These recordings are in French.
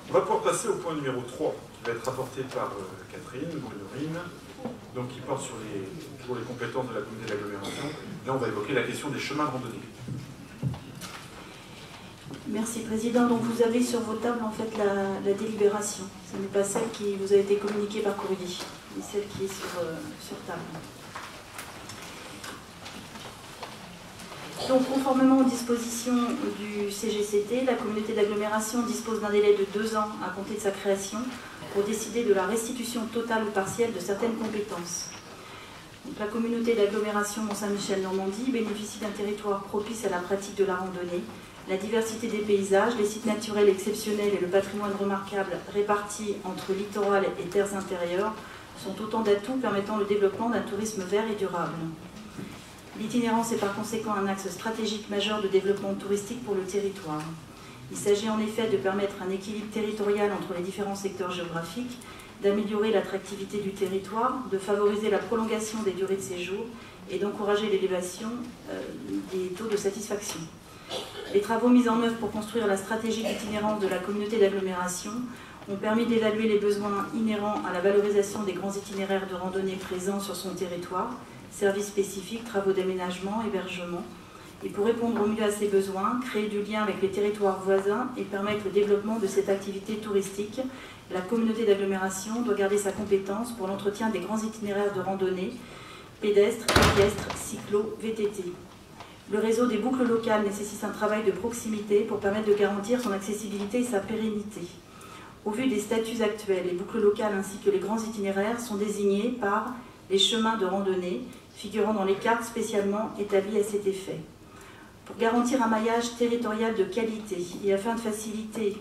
On va pouvoir passer au point numéro 3, qui va être rapporté par Catherine Brunorine, donc qui porte sur toujours les compétences de la communauté d'agglomération. Là, on va évoquer la question des chemins de randonnée. Merci Président. Donc vous avez sur vos tables en fait la délibération. Ce n'est pas celle qui vous a été communiquée par courrier, mais celle qui est sur table. Donc conformément aux dispositions du CGCT, la communauté d'agglomération dispose d'un délai de 2 ans à compter de sa création pour décider de la restitution totale ou partielle de certaines compétences. Donc, la communauté d'agglomération Mont-Saint-Michel-Normandie bénéficie d'un territoire propice à la pratique de la randonnée. La diversité des paysages, les sites naturels exceptionnels et le patrimoine remarquable répartis entre littoral et terres intérieures sont autant d'atouts permettant le développement d'un tourisme vert et durable. L'itinérance est par conséquent un axe stratégique majeur de développement touristique pour le territoire. Il s'agit en effet de permettre un équilibre territorial entre les différents secteurs géographiques, d'améliorer l'attractivité du territoire, de favoriser la prolongation des durées de séjour et d'encourager l'élévation des taux de satisfaction. Les travaux mis en œuvre pour construire la stratégie d'itinérance de la communauté d'agglomération ont permis d'évaluer les besoins inhérents à la valorisation des grands itinéraires de randonnée présents sur son territoire, services spécifiques, travaux d'aménagement, hébergement, et pour répondre au mieux à ces besoins, créer du lien avec les territoires voisins et permettre le développement de cette activité touristique, la communauté d'agglomération doit garder sa compétence pour l'entretien des grands itinéraires de randonnée, pédestres, équestres, cyclo, VTT. Le réseau des boucles locales nécessite un travail de proximité pour permettre de garantir son accessibilité et sa pérennité. Au vu des statuts actuels, les boucles locales ainsi que les grands itinéraires sont désignés par les chemins de randonnée, figurant dans les cartes spécialement établies à cet effet. Pour garantir un maillage territorial de qualité et afin de faciliter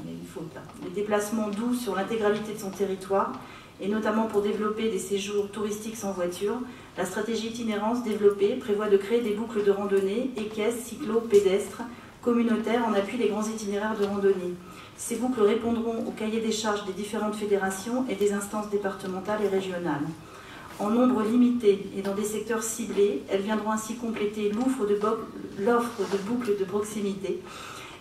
les déplacements doux sur l'intégralité de son territoire, et notamment pour développer des séjours touristiques sans voiture, la stratégie itinérance développée prévoit de créer des boucles de randonnée, équestres, cyclo, pédestres, communautaires en appui des grands itinéraires de randonnée. Ces boucles répondront au cahier des charges des différentes fédérations et des instances départementales et régionales. En nombre limité et dans des secteurs ciblés, elles viendront ainsi compléter l'offre de boucles de proximité.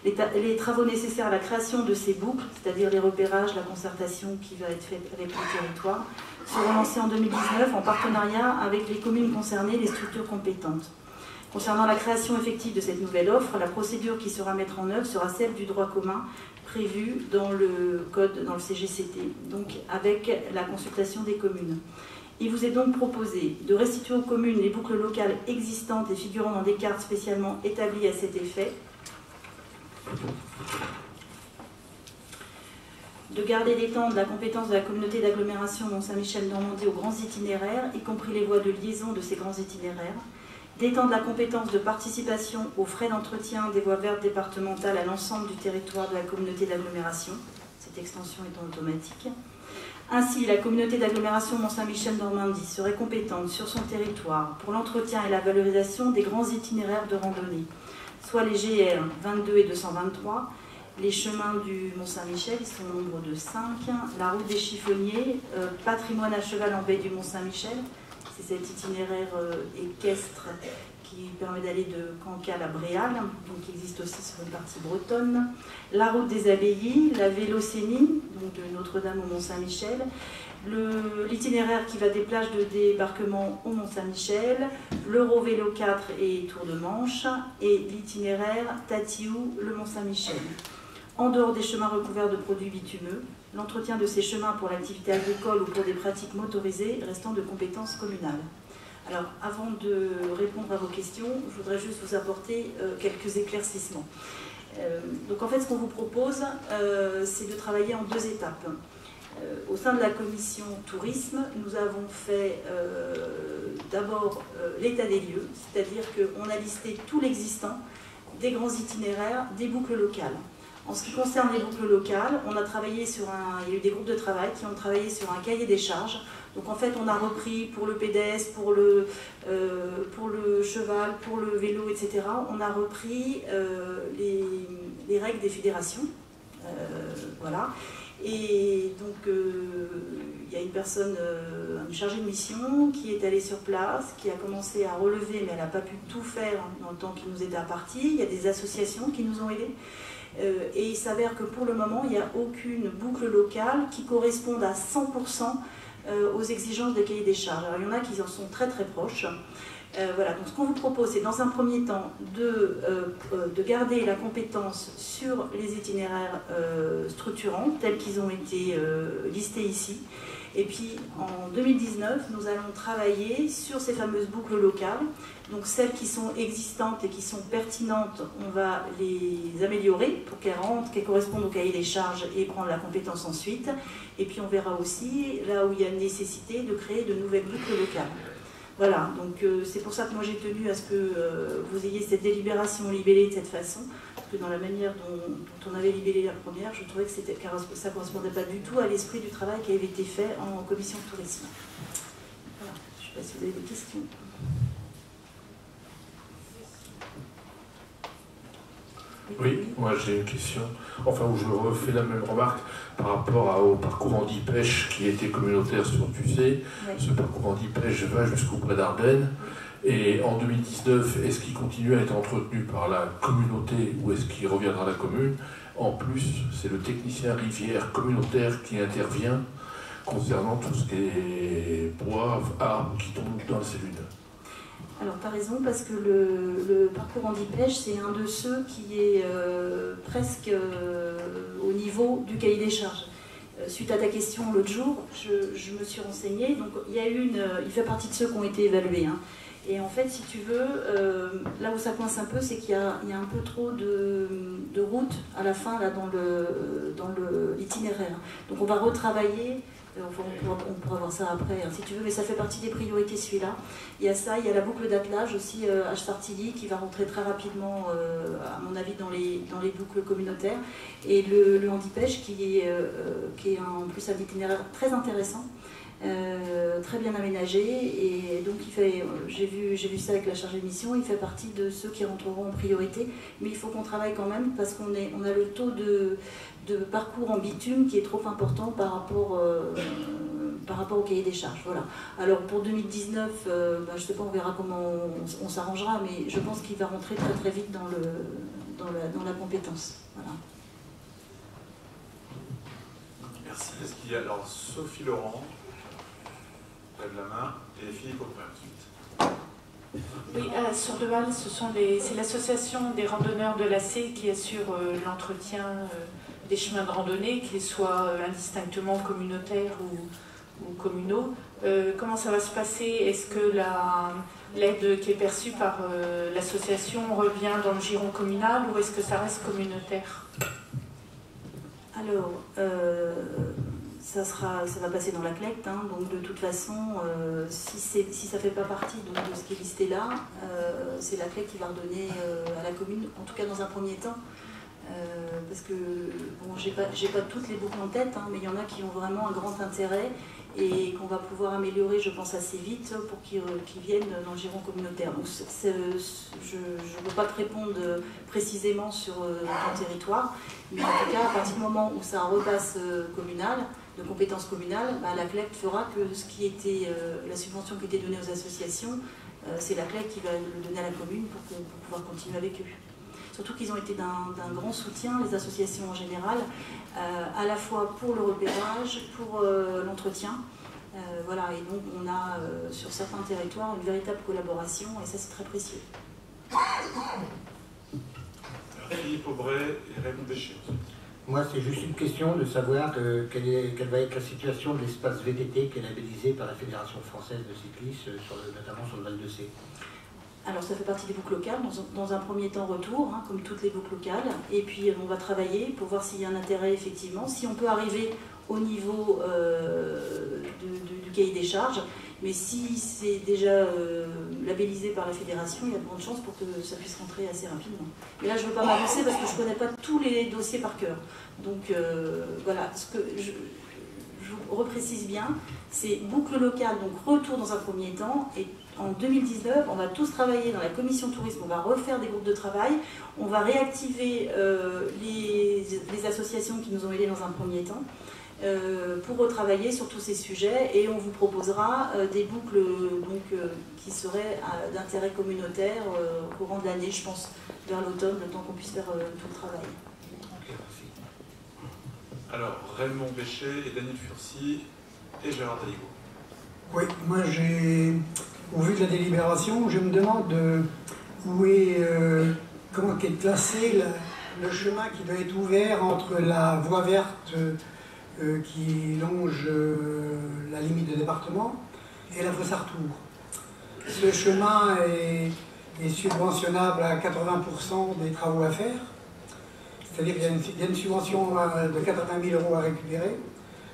Les travaux nécessaires à la création de ces boucles, c'est-à-dire les repérages, la concertation qui va être faite avec le territoire, seront lancés en 2019 en partenariat avec les communes concernées et les structures compétentes. Concernant la création effective de cette nouvelle offre, la procédure qui sera à mettre en œuvre sera celle du droit commun prévu dans le code, dans le CGCT, donc avec la consultation des communes. Il vous est donc proposé de restituer aux communes les boucles locales existantes et figurant dans des cartes spécialement établies à cet effet, de garder et d'étendre la compétence de la communauté d'agglomération Mont-Saint-Michel-Normandie aux grands itinéraires, y compris les voies de liaison de ces grands itinéraires, d'étendre la compétence de participation aux frais d'entretien des voies vertes départementales à l'ensemble du territoire de la communauté d'agglomération, cette extension étant automatique. Ainsi, la communauté d'agglomération Mont-Saint-Michel-Normandie serait compétente sur son territoire pour l'entretien et la valorisation des grands itinéraires de randonnée, soit les GR 22 et 223, les chemins du Mont-Saint-Michel, ils sont au nombre de 5, la route des chiffonniers, patrimoine à cheval en baie du Mont-Saint-Michel, c'est cet itinéraire équestre qui permet d'aller de Cancale à Bréal, donc qui existe aussi sur une partie bretonne, la route des Abbayes, la Vélocénie, donc de Notre-Dame au Mont-Saint-Michel, l'itinéraire qui va des plages de débarquement au Mont-Saint-Michel, l'Eurovélo 4 et Tour de Manche, et l'itinéraire Tatiou, le Mont-Saint-Michel. En dehors des chemins recouverts de produits bitumeux, l'entretien de ces chemins pour l'activité agricole ou pour des pratiques motorisées restant de compétences communales. Alors, avant de répondre à vos questions, je voudrais juste vous apporter quelques éclaircissements. Donc en fait, ce qu'on vous propose, c'est de travailler en 2 étapes. Au sein de la commission tourisme, nous avons fait d'abord l'état des lieux, c'est-à-dire qu'on a listé tout l'existant des grands itinéraires, des boucles locales. En ce qui concerne les boucles locales, on a travaillé sur il y a eu des groupes de travail qui ont travaillé sur un cahier des charges. Donc en fait, on a repris pour le pédestre, pour le cheval, pour le vélo, etc. On a repris les règles des fédérations. Voilà. Et donc, il y a une personne, une chargée de mission, qui est allée sur place, qui a commencé à relever, mais elle n'a pas pu tout faire dans le temps qui nous était imparti. Il y a des associations qui nous ont aidés. Et il s'avère que pour le moment, il n'y a aucune boucle locale qui corresponde à 100% aux exigences des cahiers des charges. Alors il y en a qui en sont très très proches. Voilà, donc ce qu'on vous propose, c'est dans un premier temps de garder la compétence sur les itinéraires structurants, tels qu'ils ont été listés ici. Et puis en 2019, nous allons travailler sur ces fameuses boucles locales. Donc celles qui sont existantes et qui sont pertinentes, on va les améliorer pour qu'elles rentrent, qu'elles correspondent au cahier des charges et prendre la compétence ensuite. Et puis on verra aussi, là où il y a nécessité, de créer de nouvelles boucles locales. Voilà, donc c'est pour ça que moi j'ai tenu à ce que vous ayez cette délibération libellée de cette façon, parce que dans la manière dont on avait libellé la première, je trouvais que ça ne correspondait pas du tout à l'esprit du travail qui avait été fait en commission de tourisme. Voilà, je ne sais pas si vous avez des questions. Oui, moi j'ai une question, enfin où je refais la même remarque par rapport au parcours Handi-Pêche qui était communautaire sur Tussé. Oui. Ce parcours Handi-Pêche va jusqu'au Pré d'Ardennes. Et en 2019, est-ce qu'il continue à être entretenu par la communauté ou est-ce qu'il reviendra à la commune? En plus, c'est le technicien rivière communautaire qui intervient concernant tout ce qui est bois, arbres qui tombent dans la cellule. Alors, tu as raison, parce que le parcours Handi-Pêche, c'est un de ceux qui est presque au niveau du cahier des charges. Suite à ta question l'autre jour, je me suis renseignée. Donc, il fait partie de ceux qui ont été évalués. Hein. Et en fait, si tu veux, là où ça coince un peu, c'est qu'il y a un peu trop de routes à la fin là, dans l'itinéraire. Donc, on va retravailler. Enfin, on pourra voir ça après, hein, si tu veux, mais ça fait partie des priorités, celui-là. Il y a ça, il y a la boucle d'attelage aussi, H-Sartilly, qui va rentrer très rapidement, à mon avis, dans les boucles communautaires. Et le Handi-Pêche, qui est en plus un itinéraire très intéressant, très bien aménagé. Et donc, j'ai vu ça avec la chargée de mission, il fait partie de ceux qui rentreront en priorité. Mais il faut qu'on travaille quand même, parce qu'on a le taux de parcours en bitume qui est trop important par rapport au cahier des charges. Voilà. Alors pour 2019, je ne sais pas, on verra comment on s'arrangera, mais je pense qu'il va rentrer très très vite dans la compétence. Voilà. Merci. Est-ce qu'il y a alors Sophie Laurent, lève la main, et Philippe Aubray ensuite. Oui, à Sourdeval, c'est l'association des randonneurs de l'AC qui assure l'entretien des chemins de randonnée, qu'ils soient indistinctement communautaires ou communaux. Comment ça va se passer? Est-ce que l'aide qui est perçue par l'association revient dans le giron communal ou est-ce que ça reste communautaire? Alors, ça va passer dans la collecte, hein, donc de toute façon, si ça ne fait pas partie donc, de ce qui est listé là, c'est la collecte qui va redonner à la commune, en tout cas dans un premier temps. Parce que, bon, j'ai pas toutes les boucles en tête, hein, mais il y en a qui ont vraiment un grand intérêt et qu'on va pouvoir améliorer, je pense, assez vite pour qu'ils viennent dans le giron communautaire. Donc, je ne peux pas te répondre précisément sur ton territoire, mais en tout cas, à partir du moment où ça repasse communal, de compétences communales, la CLEC fera que ce qui était la subvention qui était donnée aux associations, c'est la CLEC qui va le donner à la commune pour pouvoir continuer avec eux. Surtout qu'ils ont été d'un grand soutien, les associations en général, à la fois pour le repérage, pour l'entretien. Voilà, et donc on a sur certains territoires une véritable collaboration et ça c'est très précieux. Philippe Aubray et Raymond Béchet. Moi, c'est juste une question de savoir quelle va être la situation de l'espace VTT qui est labellisé par la Fédération française de cyclisme, notamment sur le Val de Cé. Alors ça fait partie des boucles locales, dans un premier temps retour, hein, comme toutes les boucles locales, et puis on va travailler pour voir s'il y a un intérêt effectivement, si on peut arriver au niveau du cahier des charges, mais si c'est déjà labellisé par la fédération, il y a de grandes chances pour que ça puisse rentrer assez rapidement. Mais là je ne veux pas m'avancer parce que je ne connais pas tous les dossiers par cœur. Donc voilà, ce que je vous reprécise bien, c'est boucle locale, donc retour dans un premier temps, et en 2019, on va tous travailler dans la commission tourisme, on va refaire des groupes de travail, on va réactiver les associations qui nous ont aidés dans un premier temps pour retravailler sur tous ces sujets et on vous proposera des boucles qui seraient d'intérêt communautaire au courant de l'année, je pense, vers l'automne, le temps qu'on puisse faire tout le travail. Alors, Raymond Béchet et Daniel Furcy et Gérard Daligo. Oui, moi au vu de la délibération, je me demande où est, comment est classé le chemin qui doit être ouvert entre la voie verte qui longe la limite de département et la fosse Artour. Ce chemin est subventionnable à 80% des travaux à faire, c'est-à-dire qu'il y a une subvention de 80 000 € à récupérer,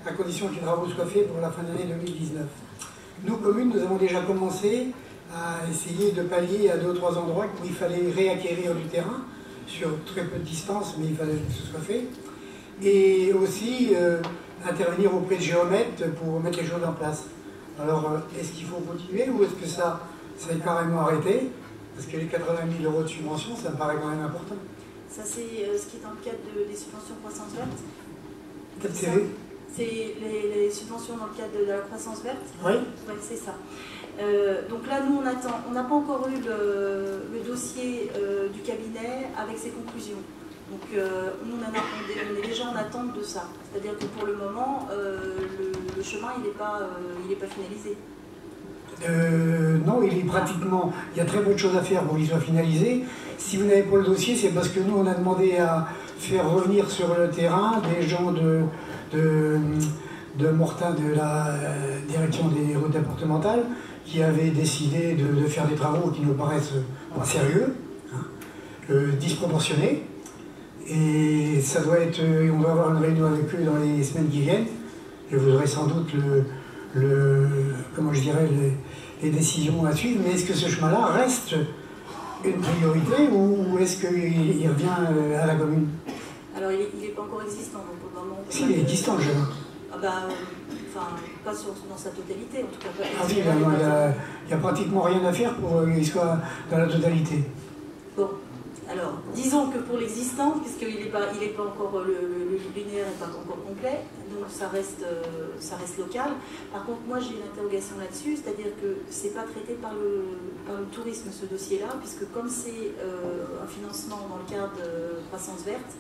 à condition que les travaux soient faits pour la fin de l'année 2019. Nous, communes, nous avons déjà commencé à essayer de pallier à 2 ou 3 endroits où il fallait réacquérir du terrain, sur très peu de distance, mais il fallait que ce soit fait. Et aussi intervenir auprès de géomètres pour mettre les choses en place. Alors, est-ce qu'il faut continuer ou est-ce que ça est carrément arrêté? Parce que les 80 000 € de subvention, ça me paraît quand même important. Ça, c'est ce qui est dans le cadre des subventions croissance verte. C'est les subventions dans le cadre de la croissance verte. Oui. Oui, c'est ça. Donc là, nous, on attend. On n'a pas encore eu le dossier du cabinet avec ses conclusions. Donc nous, on est déjà en attente de ça. C'est-à-dire que pour le moment, le chemin, il n'est pas finalisé. Non, il est pratiquement... Il y a très peu de choses à faire pour qu'il soit finalisé. Si vous n'avez pas le dossier, c'est parce que nous, on a demandé à faire revenir sur le terrain des gens de Mortain, de la direction des routes départementales, qui avaient décidé de faire des travaux qui nous paraissent pas sérieux, hein, disproportionnés. Et ça doit être... On doit avoir une réunion avec eux dans les semaines qui viennent. Je voudrais sans doute comment je dirais, les décisions à suivre, mais est-ce que ce chemin-là reste une priorité ou est-ce qu'il revient à la commune? Alors, il n'est pas encore existant, donc pour le moment... Si, il est existant, le chemin. Ah bah, enfin, pas dans sa totalité, en tout cas. Pas ah oui, il n'y a pratiquement rien à faire pour qu'il soit dans la totalité. Bon, alors, disons que pour l'existant, puisqu'il n'est pas encore, le linéaire n'est pas encore complet, donc ça reste local. Par contre, moi j'ai une interrogation là-dessus, c'est-à-dire que ce n'est pas traité par le tourisme ce dossier-là, puisque comme c'est un financement dans le cadre de croissance verte,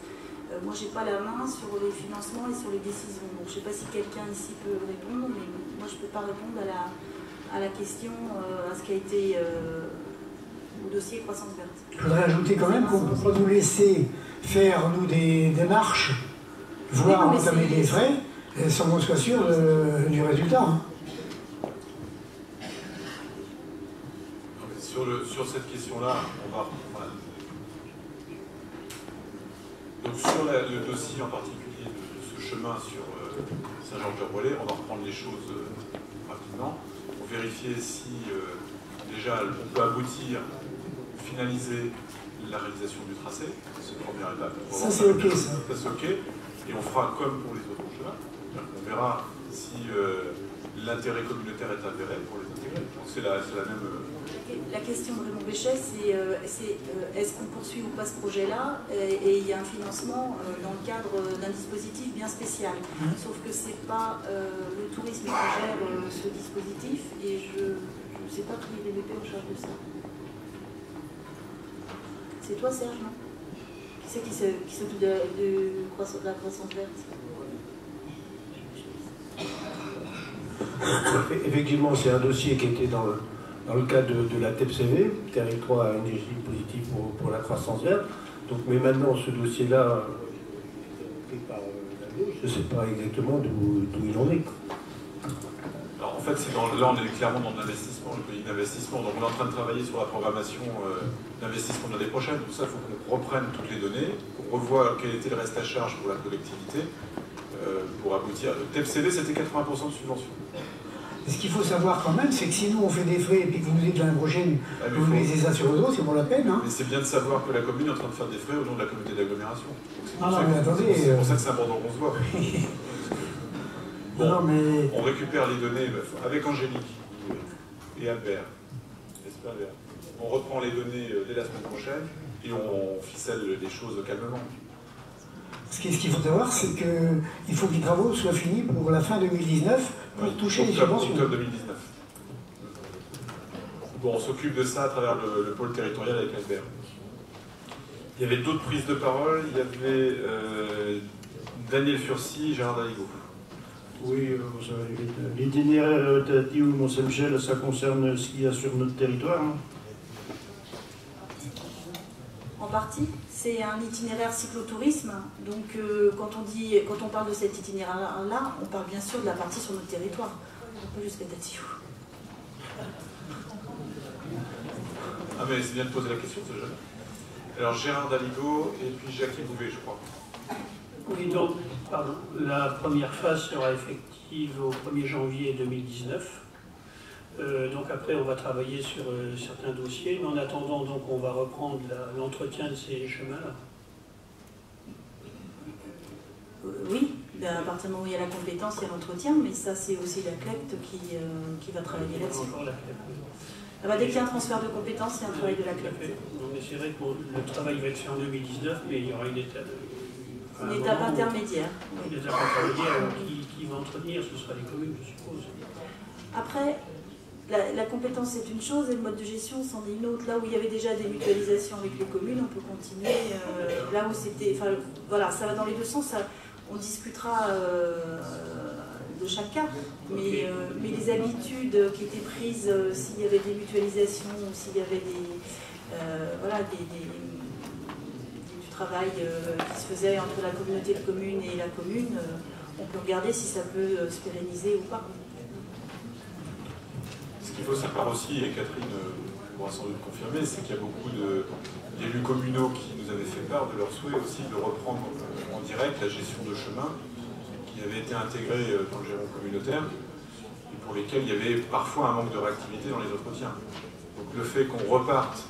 moi j'ai pas la main sur les financements et sur les décisions. Donc je ne sais pas si quelqu'un ici peut répondre, mais moi je ne peux pas répondre à la question, à ce qui a été au dossier croissance verte. Je voudrais ajouter quand même qu'on ne peut pas nous laisser faire, nous, des démarches, voire entamer des frais, sans qu'on soit sûr du résultat. Hein. Sur cette question-là, on va... Voilà. Donc sur le dossier en particulier de ce chemin sur Saint-Georges-de-Relais, on va reprendre les choses rapidement pour vérifier si déjà on peut aboutir, finaliser la réalisation du tracé, c'est la première étape. Ça c'est ok ça. Ça c'est ok, et on fera comme pour les autres chemins. On verra si l'intérêt communautaire est avéré pour les intégrer. Donc c'est la même... La question de Raymond Béchet, c'est est-ce qu'on poursuit ou pas ce projet-là, et il y a un financement dans le cadre d'un dispositif bien spécial. Sauf que ce n'est pas le tourisme qui gère ce dispositif, et je ne sais pas qui est les VP en charge de ça. C'est toi, Serge, non? Qui c'est qui s'occupe de la croissance verte? Effectivement, c'est un dossier qui était dans le cadre de la TEPCV, territoire à énergie positive pour la croissance verte. Donc, mais maintenant, ce dossier-là, par la gauche, je ne sais pas exactement d'où il en est. Alors, en fait, là, on est clairement dans l'investissement, le pays d'investissement. Donc, on est en train de travailler sur la programmation d'investissement de l'année prochaine. Pour ça, il faut qu'on reprenne toutes les données, qu'on revoie quel était le reste à charge pour la collectivité, pour aboutir. Le TEPCV, c'était 80% de subvention. Ce qu'il faut savoir quand même, c'est que si nous on fait des frais et puis que vous nous dites l'année prochaine que vous les assurez au dos, c'est pour la peine. Hein. Mais c'est bien de savoir que la commune est en train de faire des frais au nom de la communauté d'agglomération. Ah non, mais attendez. C'est pour ça que c'est important qu'on se voit. Bon, non, mais... On récupère les données avec Angélique et Albert. On reprend les données dès la semaine prochaine et on ficelle les choses calmement. Ce qu'il faut savoir, c'est qu'il faut que les travaux soient finis pour la fin 2019 pour toucher les subventions. Octobre 2019. Bon, on s'occupe de ça à travers le pôle territorial avec Albert. Il y avait d'autres prises de parole. Il y avait Daniel Furcy, Gérard Daligo. Oui, l'itinéraire Tati ou Mont-Saint-Michel, ça concerne ce qu'il y a sur notre territoire, hein. En partie, c'est un itinéraire cyclotourisme. Donc, quand on parle de cet itinéraire-là, on parle bien sûr de la partie sur notre territoire, pas jusqu'à Tati. Ah mais c'est bien de poser la question, c'est jeune. Alors Gérard Daligo et puis Jackie Bouvet, je crois. Oui, donc, pardon, la première phase sera effective au 1er janvier 2019. Donc après, on va travailler sur certains dossiers, mais en attendant, donc, on va reprendre l'entretien de ces chemins-là. Oui, à partir du moment où il y a la compétence, il y a l'entretien, mais ça, c'est aussi la CLECT qui va travailler là-dessus. Ah bah, dès qu'il y a un transfert de compétences, il y a un travail de la CLECT. Mais c'est vrai que le travail va être fait en 2019, mais il y aura une étape intermédiaire. Une étape intermédiaire qui va entretenir, ce sera les communes, je suppose. Après, la compétence c'est une chose et le mode de gestion c'en est une autre. Là où il y avait déjà des mutualisations avec les communes, on peut continuer. Là où c'était, enfin voilà, ça va dans les deux sens. On discutera de chaque cas, mais les habitudes qui étaient prises, s'il y avait des mutualisations, ou s'il y avait du travail qui se faisait entre la communauté de communes et la commune, on peut regarder si ça peut se pérenniser ou pas. Ce qu'il faut savoir aussi, et Catherine pourra sans doute confirmer, c'est qu'il y a beaucoup d'élus communaux qui nous avaient fait part de leur souhait aussi de reprendre en direct la gestion de chemin qui avait été intégrée dans le giron communautaire et pour lesquels il y avait parfois un manque de réactivité dans les entretiens. Donc le fait qu'on reparte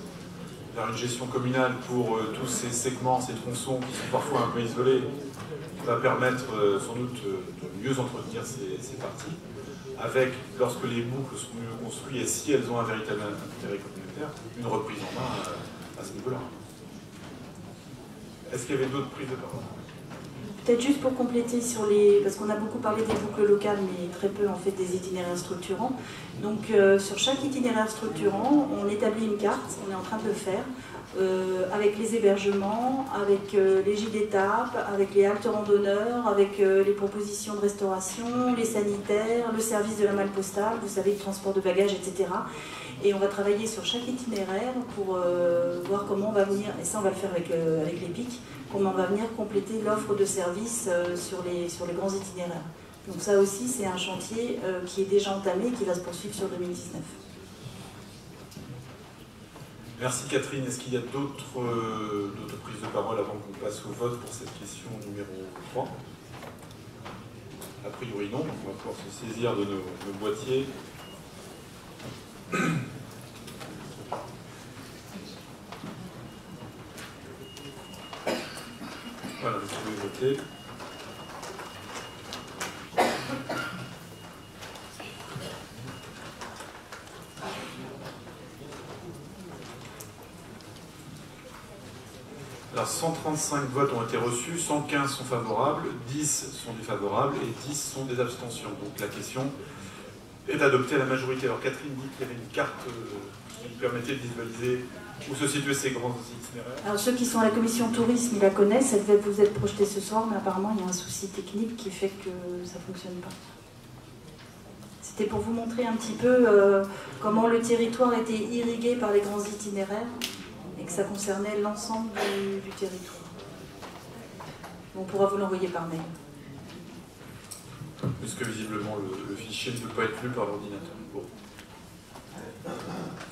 vers une gestion communale pour tous ces segments, ces tronçons qui sont parfois un peu isolés, va permettre sans doute de mieux entretenir ces parties, avec, lorsque les boucles sont mieux construites et si elles ont un véritable intérêt communautaire, une reprise en main à ce niveau-là. Est-ce qu'il y avait d'autres prises de parole? Peut-être juste pour compléter sur les... parce qu'on a beaucoup parlé des boucles locales, mais très peu en fait des itinéraires structurants. Donc sur chaque itinéraire structurant, on établit une carte, on est en train de le faire, avec les hébergements, avec les gîtes d'étape, avec les haltes randonneurs, avec les propositions de restauration, les sanitaires, le service de la malle postale, vous savez, le transport de bagages, etc. Et on va travailler sur chaque itinéraire pour voir comment on va venir, et ça on va le faire avec l'EPIC, comment on va venir compléter l'offre de services sur les grands itinéraires. Donc ça aussi c'est un chantier qui est déjà entamé et qui va se poursuivre sur 2019. Merci Catherine. Est-ce qu'il y a d'autres prises de parole avant qu'on passe au vote pour cette question numéro 3? A priori non, donc on va pouvoir se saisir de nos boîtiers. Voilà, vous pouvez voter. Alors 135 votes ont été reçus, 115 sont favorables, 10 sont défavorables et 10 sont des abstentions. Donc la question est adoptée à la majorité. Alors Catherine dit qu'il y avait une carte qui permettait de visualiser où se situaient ces grands itinéraires. Alors ceux qui sont à la commission tourisme, ils la connaissent, elle devait vous être projetée ce soir, mais apparemment il y a un souci technique qui fait que ça ne fonctionne pas. C'était pour vous montrer un petit peu comment le territoire était irrigué par les grands itinéraires et que ça concernait l'ensemble du territoire. On pourra vous l'envoyer par mail. Puisque visiblement le fichier ne peut pas être lu par l'ordinateur. Bon.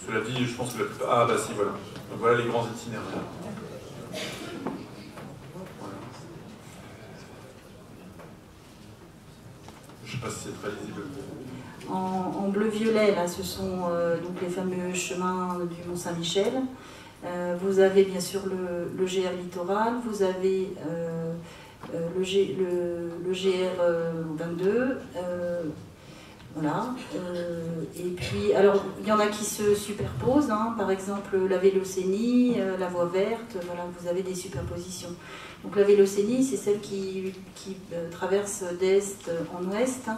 Cela dit, je pense que la plupart... Ah bah si, voilà. Donc voilà les grands itinéraires. Voilà. Je ne sais pas si c'est très lisible. En bleu-violet, là, ce sont donc les fameux chemins du Mont-Saint-Michel. Vous avez bien sûr le GR littoral, vous avez le GR 22, voilà. Et puis, alors, il y en a qui se superposent, hein, par exemple la Vélocénie, la voie verte, voilà, vous avez des superpositions. Donc la Vélocénie, c'est celle qui traverse d'est en ouest.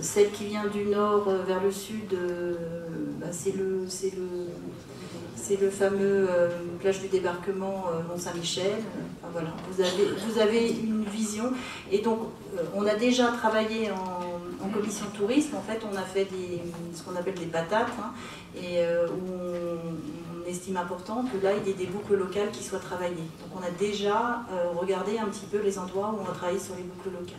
Celle qui vient du nord vers le sud, bah, c'est C'est le fameux plage du débarquement Mont-Saint-Michel. Enfin, voilà, vous avez une vision. Et donc, on a déjà travaillé en commission de tourisme. En fait, on a fait ce qu'on appelle des patates, hein, et où on estime important que là, il y ait des boucles locales qui soient travaillées. Donc, on a déjà regardé un petit peu les endroits où on va travailler sur les boucles locales.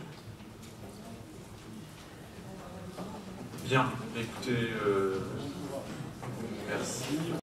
Bien, écoutez, merci.